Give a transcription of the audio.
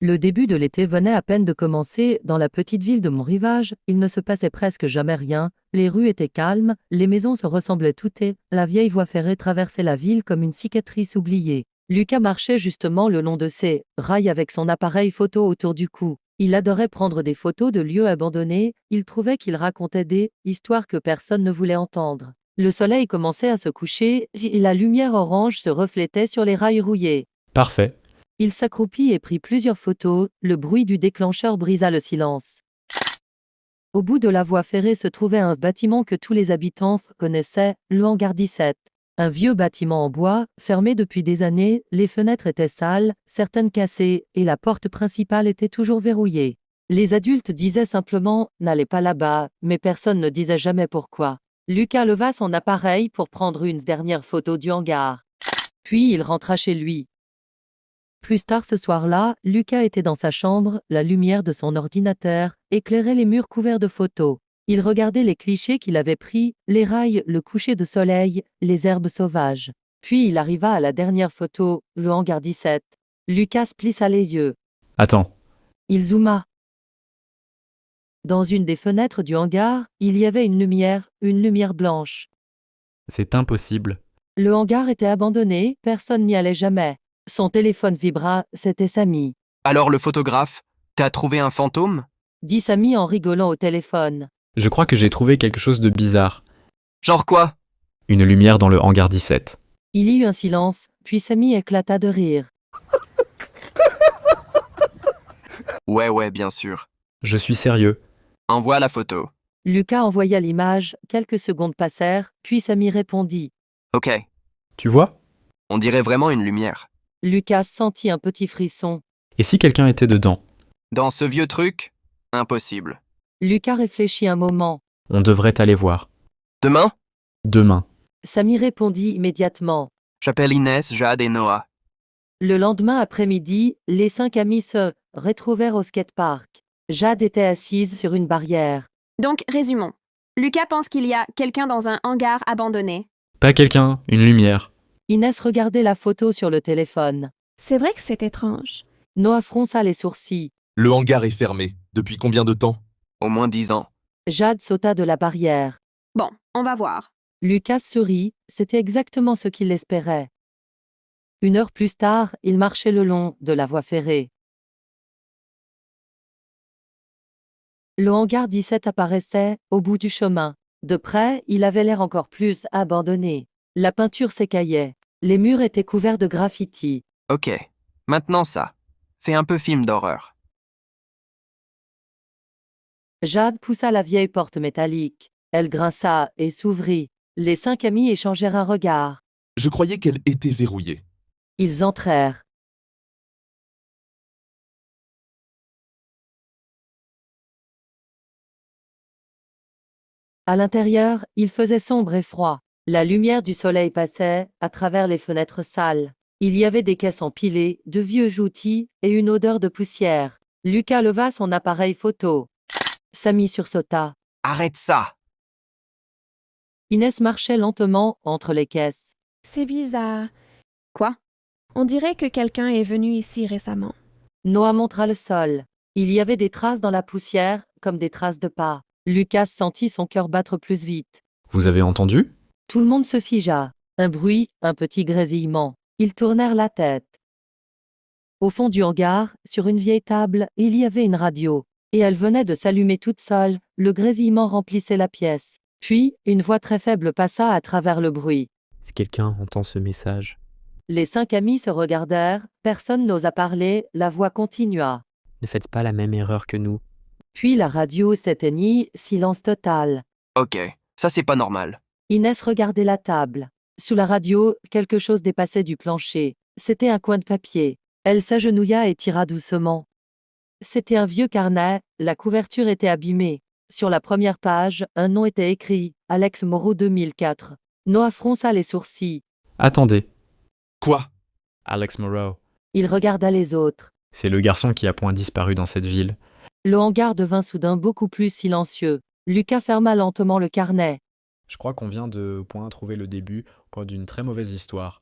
Le début de l'été venait à peine de commencer. Dans la petite ville de Montrivage, il ne se passait presque jamais rien. Les rues étaient calmes, les maisons se ressemblaient toutes et la vieille voie ferrée traversait la ville comme une cicatrice oubliée. Lucas marchait justement le long de ces rails avec son appareil photo autour du cou. Il adorait prendre des photos de lieux abandonnés, il trouvait qu'il racontait des histoires que personne ne voulait entendre. Le soleil commençait à se coucher, et la lumière orange se reflétait sur les rails rouillés. Parfait. Il s'accroupit et prit plusieurs photos, le bruit du déclencheur brisa le silence. Au bout de la voie ferrée se trouvait un bâtiment que tous les habitants connaissaient, le hangar 17. Un vieux bâtiment en bois, fermé depuis des années, les fenêtres étaient sales, certaines cassées, et la porte principale était toujours verrouillée. Les adultes disaient simplement « n'allez pas là-bas », mais personne ne disait jamais pourquoi. Lucas leva son appareil pour prendre une dernière photo du hangar. Puis il rentra chez lui. Plus tard ce soir-là, Lucas était dans sa chambre, la lumière de son ordinateur éclairait les murs couverts de photos. Il regardait les clichés qu'il avait pris, les rails, le coucher de soleil, les herbes sauvages. Puis il arriva à la dernière photo, le hangar 17. Lucas plissa les yeux. Attends. Il zooma. Dans une des fenêtres du hangar, il y avait une lumière blanche. C'est impossible. Le hangar était abandonné, personne n'y allait jamais. Son téléphone vibra, c'était Samy. Alors le photographe, t'as trouvé un fantôme? Dit Samy en rigolant au téléphone. Je crois que j'ai trouvé quelque chose de bizarre. Genre quoi? Une lumière dans le hangar 17. Il y eut un silence, puis Samy éclata de rire. Ouais, bien sûr. Je suis sérieux. Envoie la photo. Lucas envoya l'image, quelques secondes passèrent, puis Samy répondit. Ok, Tu vois? on dirait vraiment une lumière. Lucas sentit un petit frisson. Et si quelqu'un était dedans? Dans ce vieux truc? Impossible. Lucas réfléchit un moment. On devrait aller voir. Demain? Demain. Samy répondit immédiatement. J'appelle Inès, Jade et Noah. Le lendemain après-midi, les 5 amis se retrouvèrent au skatepark. Jade était assise sur une barrière. Donc, résumons. Lucas pense qu'il y a quelqu'un dans un hangar abandonné. Pas quelqu'un, une lumière. Inès regardait la photo sur le téléphone. C'est vrai que c'est étrange. Noah fronça les sourcils. Le hangar est fermé. Depuis combien de temps? Au moins 10 ans. Jade sauta de la barrière. Bon, on va voir. Lucas sourit, c'était exactement ce qu'il espérait. 1 heure plus tard, il marchait le long de la voie ferrée. Le hangar 17 apparaissait au bout du chemin. De près, il avait l'air encore plus abandonné. La peinture s'écaillait. Les murs étaient couverts de graffitis. Ok, maintenant ça. Fais un peu film d'horreur. Jade poussa la vieille porte métallique. Elle grinça et s'ouvrit. Les 5 amis échangèrent un regard. Je croyais qu'elle était verrouillée. Ils entrèrent. À l'intérieur, il faisait sombre et froid. La lumière du soleil passait à travers les fenêtres sales. Il y avait des caisses empilées, de vieux outils et une odeur de poussière. Lucas leva son appareil photo. Samy sursauta. Arrête ça! Inès marchait lentement entre les caisses. C'est bizarre. Quoi? On dirait que quelqu'un est venu ici récemment. Noah montra le sol. Il y avait des traces dans la poussière, comme des traces de pas. Lucas sentit son cœur battre plus vite. Vous avez entendu? Tout le monde se figea. Un bruit, un petit grésillement. Ils tournèrent la tête. Au fond du hangar, sur une vieille table, il y avait une radio. Et elle venait de s'allumer toute seule, le grésillement remplissait la pièce. Puis, une voix très faible passa à travers le bruit. Si quelqu'un entend ce message. Les 5 amis se regardèrent, personne n'osa parler, la voix continua. Ne faites pas la même erreur que nous. Puis la radio s'éteignit, silence total. Ok, ça c'est pas normal. Inès regardait la table. Sous la radio, quelque chose dépassait du plancher. C'était un coin de papier. Elle s'agenouilla et tira doucement. C'était un vieux carnet, la couverture était abîmée. Sur la première page, un nom était écrit, Alex Moreau 2004. Noah fronça les sourcils. Attendez. Quoi? Alex Moreau. Il regarda les autres. C'est le garçon qui a point disparu dans cette ville. Le hangar devint soudain beaucoup plus silencieux. Lucas ferma lentement le carnet. Je crois qu'on vient de point trouver le début encore d'une très mauvaise histoire.